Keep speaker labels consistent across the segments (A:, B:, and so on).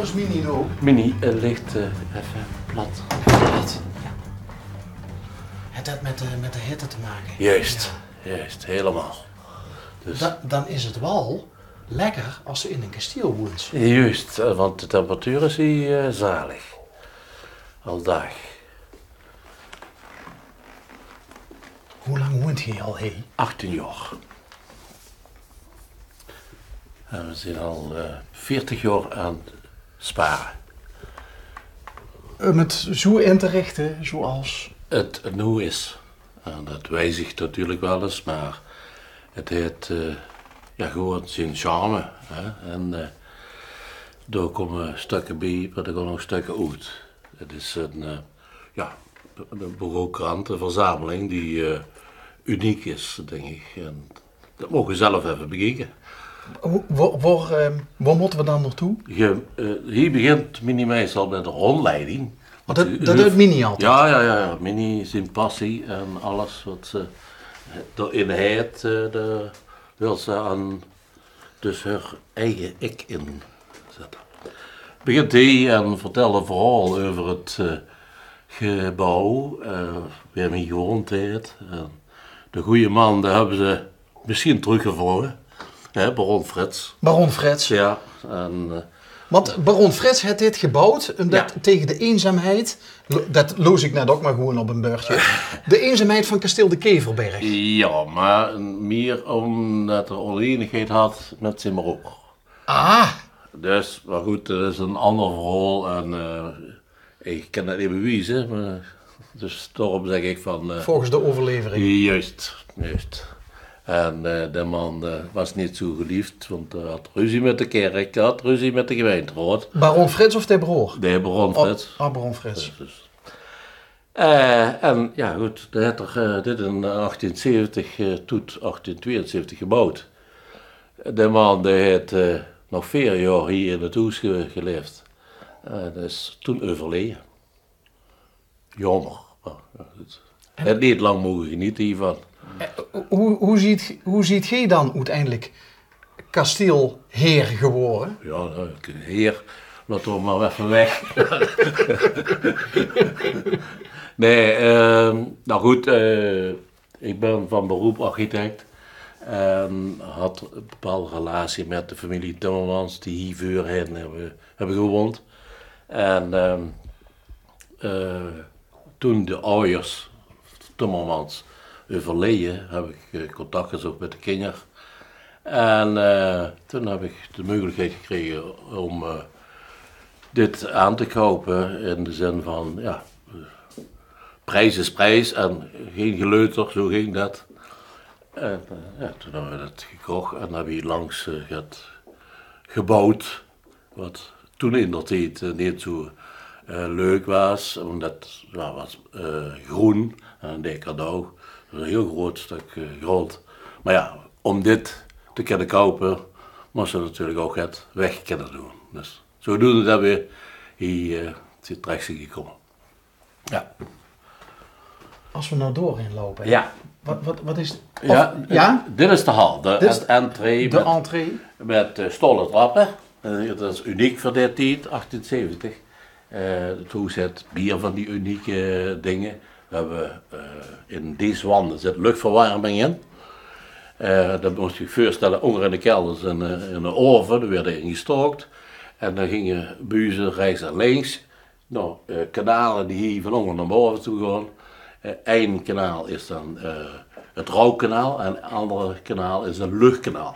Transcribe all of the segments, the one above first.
A: is Mini ook.
B: Mini ligt even plat.
A: Plat. Ja. Het heeft met de hitte te maken.
B: Juist, juist, helemaal. Dus...
A: Dan is het wel lekker als ze in een kasteel woont.
B: Juist, want de temperatuur is hier zalig. Al dag.
A: Hoe lang woont hij al, hé?
B: 18 jaar. En we zijn al 40 jaar aan het sparen.
A: Om het zo in te richten zoals...
B: Het nu is. En dat wijzigt natuurlijk wel eens, maar het heeft gewoon zijn charme. Hè? En daar komen stukken bij, maar er komen ook stukken uit. Het is een bureaukrant, een verzameling die uniek is, denk ik. En dat mogen we zelf even bekijken.
A: Waar moeten we dan naartoe?
B: Hier begint Mini meestal met een rondleiding.
A: Maar dat doet Mini altijd?
B: Ja. Mini zijn passie en alles wat ze erin heeft, daar wil ze aan dus haar eigen ik in zetten. Begint hij en vertelt een verhaal over het gebouw, waar men gewoond heeft. De goede man, daar hebben ze misschien teruggevonden. Baron Frits.
A: Baron Frits.
B: Ja. En,
A: want Baron Frits heeft dit gebouwd omdat tegen de eenzaamheid, dat loos ik net ook maar gewoon op een beurtje, de eenzaamheid van kasteel de Keverberg.
B: Ja, maar meer omdat er oneenigheid had met zijn broer.
A: Ah!
B: Dus, maar goed, dat is een ander verhaal en ik kan dat niet bewijzen, maar dus daarom zeg ik van...
A: volgens de overlevering.
B: Juist. En de man was niet zo geliefd, want hij had ruzie met de kerk, hij had ruzie met de gemeenteraad.
A: Baron Frits of de broer?
B: Nee, Baron Frits.
A: Baron Frits.
B: Dus. En ja goed, hij had er dit in 1870 tot 1872 gebouwd. De man die heeft nog 4 jaar hier in het huis geleefd. Dat is toen overleden. Jammer. Hij heeft niet lang mogen genieten hiervan.
A: Hoe ziet jij dan uiteindelijk kasteelheer geworden?
B: Ja, heer, laat we maar even weg. Nee, nou goed, ik ben van beroep architect en had een bepaalde relatie met de familie Timmermans die hier voorheen hebben gewoond. En toen de ouders Timmermans overleden, heb ik contact gezocht met de kinderen. En toen heb ik de mogelijkheid gekregen om dit aan te kopen in de zin van, ja, prijs is prijs en geen geleuter, zo ging dat. En toen hebben we dat gekocht en hebben we langs gebouwd, wat toen in de tijd niet zo leuk was, omdat het was groen en een dik cadeau. Een heel groot stuk grond. Maar ja, om dit te kunnen kopen, moest je natuurlijk ook het weg kunnen doen. Dus zodoende dat we hier terecht zijn gekomen. Ja.
A: Als we nou doorheen lopen.
B: Ja.
A: Wat is het?
B: Ja, dit is de hal, de entree.
A: De entree.
B: Met stolle trappen. Dat is uniek voor dit tijd, 1870. Het huis heeft bier van die unieke dingen. We hebben in deze wanden zit luchtverwarming in. Dat moest je je voorstellen, onder in de kelders in een oven, daar werden ingestookt. En dan gingen buizen rechts en links. Nou, kanalen die hier van onder naar boven toe gaan. Eén kanaal is dan het rookkanaal en het andere kanaal is een luchtkanaal.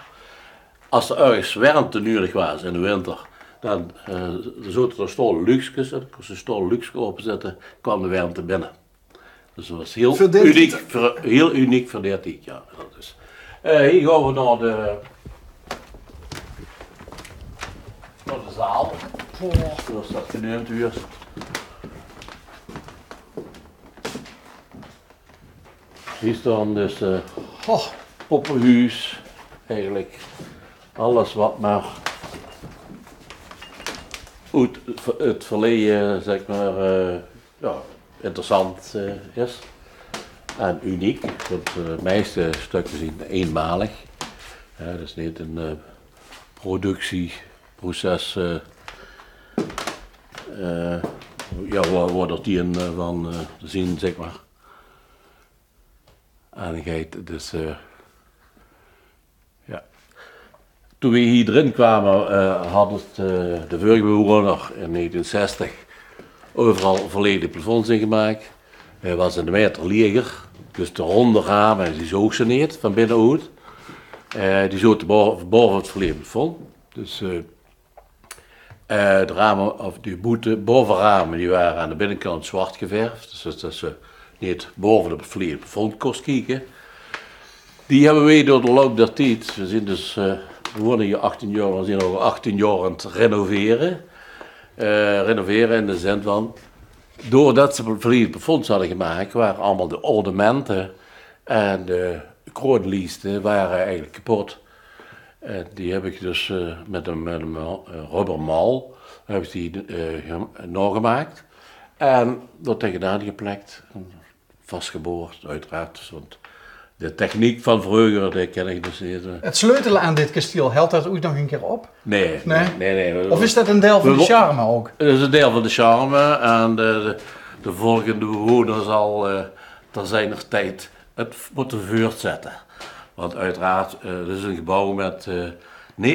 B: Als er ergens warmte nodig was in de winter, dan zouden er stolen luxkes, en als ze stolen luxke openzetten, kwam de warmte binnen. Dus dat was heel uniek voor dit tijd, ja. Dus, hier gaan we naar de zaal, zoals dat genoemd wordt. Hier staan dus poppenhuis, eigenlijk alles wat maar uit het verleden, zeg maar, interessant is. En uniek, want de meeste stukken zijn eenmalig. Dat is niet een productieproces waar dat die in van te zien, zeg maar. Aardigheid, dus ja. Toen we hier erin kwamen, had het de vorige bewoner in 1960 overal volledig plafonds ingemaakt. Hij was een meter leger, dus de ronde ramen, die zoog ze niet van binnenuit. Die zoten boven het volledige plafond. Dus de ramen, of die bovenramen, die waren aan de binnenkant zwart geverfd. Dus dat ze niet boven het volledige plafond kost kijken. Die hebben wij door de loop der tijd, we zijn dus, we wonen hier 18 jaar, we zijn al 18 jaar aan het renoveren. Renoveren in de zin van, doordat ze volledig plafond hadden gemaakt, waren allemaal de ornamenten en de kroonlijsten waren eigenlijk kapot. En die heb ik dus met een rubbermal heb ik die nagemaakt en dat tegenaan geplakt, vastgeboord uiteraard. Want de techniek van vroeger, die ken ik dus niet.
A: Het sleutelen aan dit kasteel, helpt dat ooit nog een keer op?
B: Nee.
A: Of is dat een deel van de charme ook?
B: Het is een deel van de charme en de volgende bewoner zal ter zijner tijd het moeten voortzetten. Want uiteraard, het is een gebouw met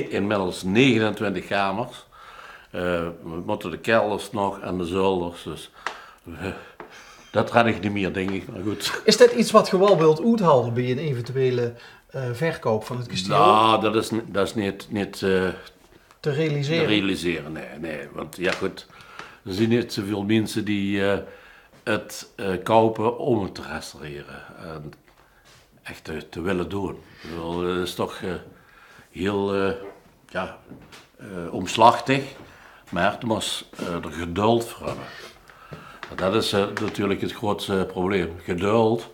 B: inmiddels 29 kamers. We moeten de kelders nog en de zolders, dus dat red ik niet meer, denk ik, maar goed.
A: Is dat iets wat je wel wilt uithalen bij een eventuele verkoop van het kasteel?
B: Nou, dat is niet
A: te realiseren?
B: Nee, want ja goed, er zijn niet zoveel mensen die het kopen om het te restaureren. En echt te willen doen. Dat is toch heel omslachtig, maar er moet er geduld voor hebben. Dat is natuurlijk het grootste probleem. Geduld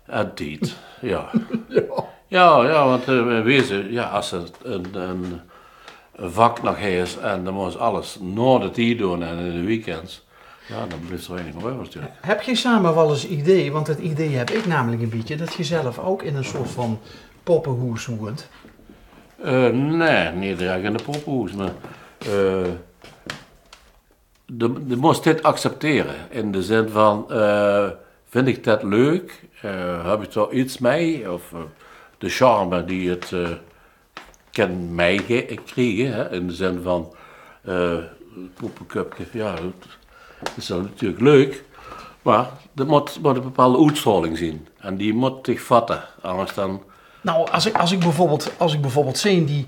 B: en tijd. Ja. Ja, want wezen, ja, als het een vak nog is en dan moet alles na de tijd doen en in de weekends, ja, dan blijft er weinig over natuurlijk.
A: Heb je samen wel eens idee, want het idee heb ik namelijk een beetje, dat je zelf ook in een soort van poppenhoes woont?
B: Nee, niet direct in de poppenhoes, maar je moet dit accepteren. In de zin van, vind ik dat leuk? Heb ik er iets mee? Of de charme die het kan mij krijgen, hè? In de zin van, poppencupje, ja, dat is dan natuurlijk leuk. Maar dat moet een bepaalde uitstraling zien. En die moet zich vatten, anders dan...
A: Nou, als ik bijvoorbeeld zie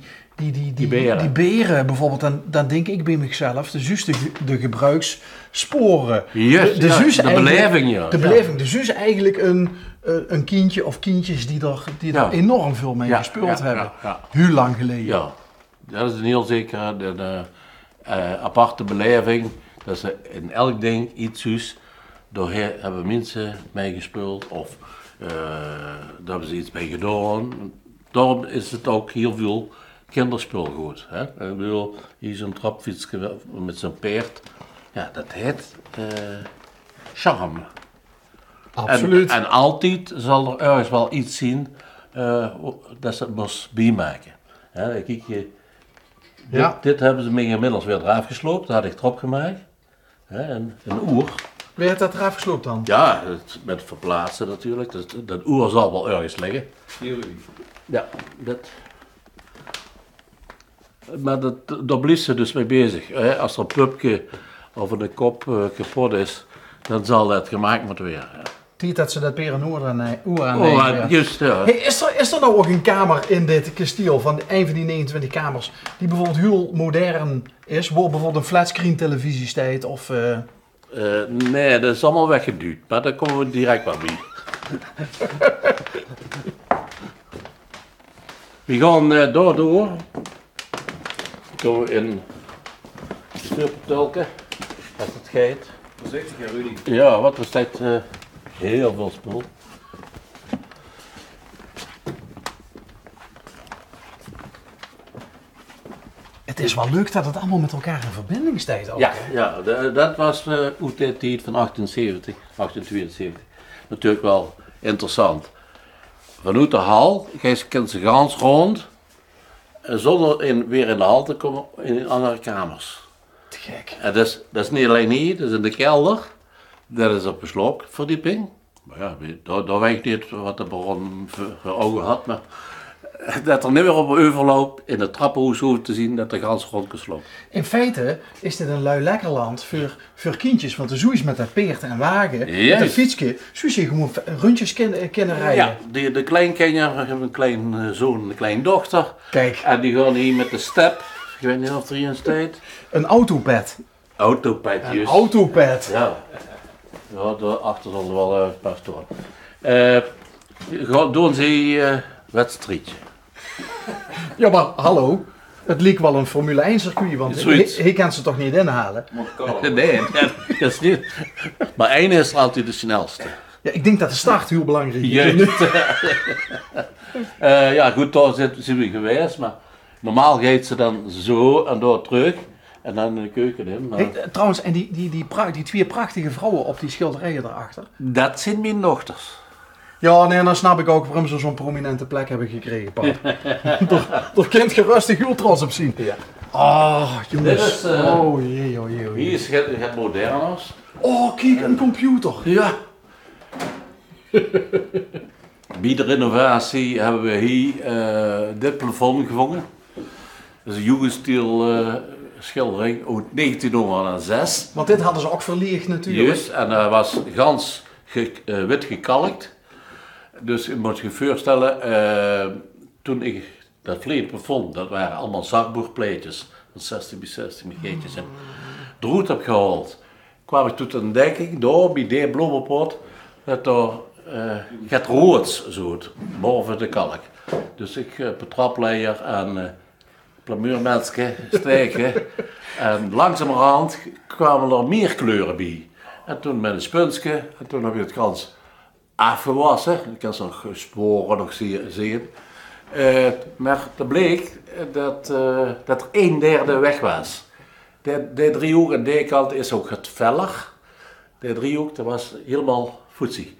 A: die beren bijvoorbeeld, dan denk ik bij mezelf, de gebruikssporen.
B: Yes, de beleving, ja.
A: De beleving. Dus is eigenlijk een kindje of kindjes die er enorm veel mee gespeeld hebben.
B: Ja.
A: Heel lang geleden.
B: Ja, dat is een heel zeker aparte beleving. Dat ze in elk ding iets is. Daar hebben mensen mee gespeeld of daar hebben ze iets mee gedaan. Daarom is het ook heel veel kinderspeelgoed. Hè? Ik bedoel, hier zo'n trapfiets met zo'n paard. Ja, dat heet charme.
A: Absoluut.
B: En altijd zal er ergens wel iets zien dat ze het moest bijmaken. Kijk, dit hebben ze me inmiddels weer eraf gesloopt. Dat had ik erop gemaakt. Een oer.
A: Wie heeft dat eraf gesloopt dan?
B: Ja, met verplaatsen natuurlijk. Dat oer zal wel ergens liggen. Ja, dat. Maar daar blijft ze dus mee bezig. Als er een pupje of een kop kapot is, dan zal dat gemaakt moeten worden. Ja.
A: Tiet dat ze dat weer een oer aan
B: Juist, ja.
A: Hey, is er nou ook een kamer in dit kasteel, van een van die 29 kamers, die bijvoorbeeld heel modern is, waar bijvoorbeeld een flatscreen televisie staat of...
B: Nee, dat is allemaal weggeduwd, maar daar komen we direct wel bij. We gaan daardoor. Komen we in stuurpetulken. Als het gaat.
C: Voorzichtig, hè, Rudy.
B: Ja, wat was dat? Heel veel spul.
A: Het is wel leuk dat het allemaal met elkaar in verbinding staat ook.
B: Ja, dat was uit de tijd van 1872. Natuurlijk wel interessant. Vanuit de hal kent ze gans rond, zonder weer in de hal te komen in andere kamers.
A: gek.
B: En dat is niet alleen hier, dat is in de kelder. Dat is op de sloopverdieping. Maar ja, daar weet ik niet wat de baron voor ogen had. Maar dat er niet meer op een overloop in het trappenhuis hoeft te zien dat de gans rondgesloopt.
A: In feite is dit een lui lekker land voor kindjes. Want de zoeis met dat peert en wagen, met een fietsje, zoals je gewoon rondjes kunnen rijden.
B: Ja, de kleinkinderen hebben een klein zoon en een klein dochter.
A: Kijk.
B: En die gaan hier met de step. Ik weet niet of er hier in staat.
A: Een autopad.
B: Autopad,
A: Een
B: juist.
A: autopad.
B: Ja. Ja, daarachter zal er wel gepast worden. Doen ze wedstrijdje.
A: Ja, maar hallo. Het leek wel een Formule 1 circuit, want hij kan ze toch niet inhalen?
B: Nee, dat is niet. Maar één is altijd de snelste.
A: Ja, ik denk dat de start heel belangrijk is.
B: Ja, goed, daar zijn we geweest, maar normaal gaat ze dan zo en door terug. En dan in de keuken in. Maar...
A: Hey, trouwens, en die twee prachtige vrouwen op die schilderijen daarachter.
B: Dat zijn mijn dochters.
A: Ja, nee, dan snap ik ook waarom ze zo'n prominente plek hebben gekregen, pap. Daar kind gerustig heel trots op zien. Ja. Ah, jongens.
B: Dit is,
A: oh jee, oh jee, oh jee.
B: Hier is het moderners.
A: Oh, kijk, een computer.
B: Ja. Bij de renovatie hebben we hier dit plafond gevonden. Dat is een Jugendstil schildering uit 1906.
A: Want dit hadden ze ook verlicht natuurlijk.
B: Juist, en dat was gans wit gekalkt. Dus je moet je voorstellen, toen ik dat vleet plafond, dat waren allemaal zakboerpleetjes van 60 bij 60 metertjes en eruit heb gehaald, kwam ik tot een dekking, daar bij die bloemenpot, dat er gaat rood zo, boven de kalk. Dus ik betrapleier en plamuurmensen steken en langzamerhand kwamen er meer kleuren bij. En toen met een spunsje, en toen heb je het gans afgewassen. Ik kan ze nog sporen nog zien. Maar het bleek dat er 1/3 weg was. De driehoek aan deze kant is ook het veller. De driehoek, dat was helemaal voetsie.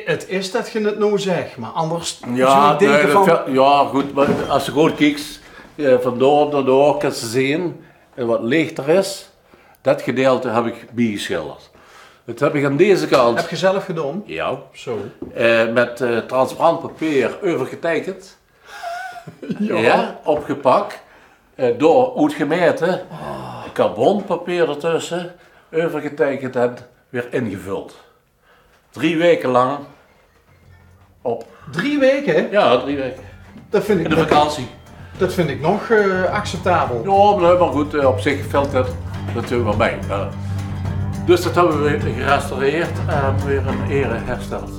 A: Het is dat je het nou zegt, maar anders
B: Ja,
A: zou ik denken van...
B: ja goed, maar als je goed kijkt, van door naar door kan je zien wat lichter is. Dat gedeelte heb ik bijgeschilderd. Dat heb ik aan deze kant.
A: Heb je zelf gedaan?
B: Ja.
A: Zo.
B: Met transparant papier overgetekend. Ja, opgepakt. Door uitgemeten. Carbonpapier ertussen. Overgetekend en weer ingevuld. 3 weken lang. Op.
A: 3 weken?
B: Ja, 3 weken.
A: Dat vind ik
B: in de vakantie.
A: Dat vind ik nog acceptabel.
B: Ja, maar goed, op zich valt dat natuurlijk wel mee. Dus dat hebben we gerestaureerd en weer een ere hersteld.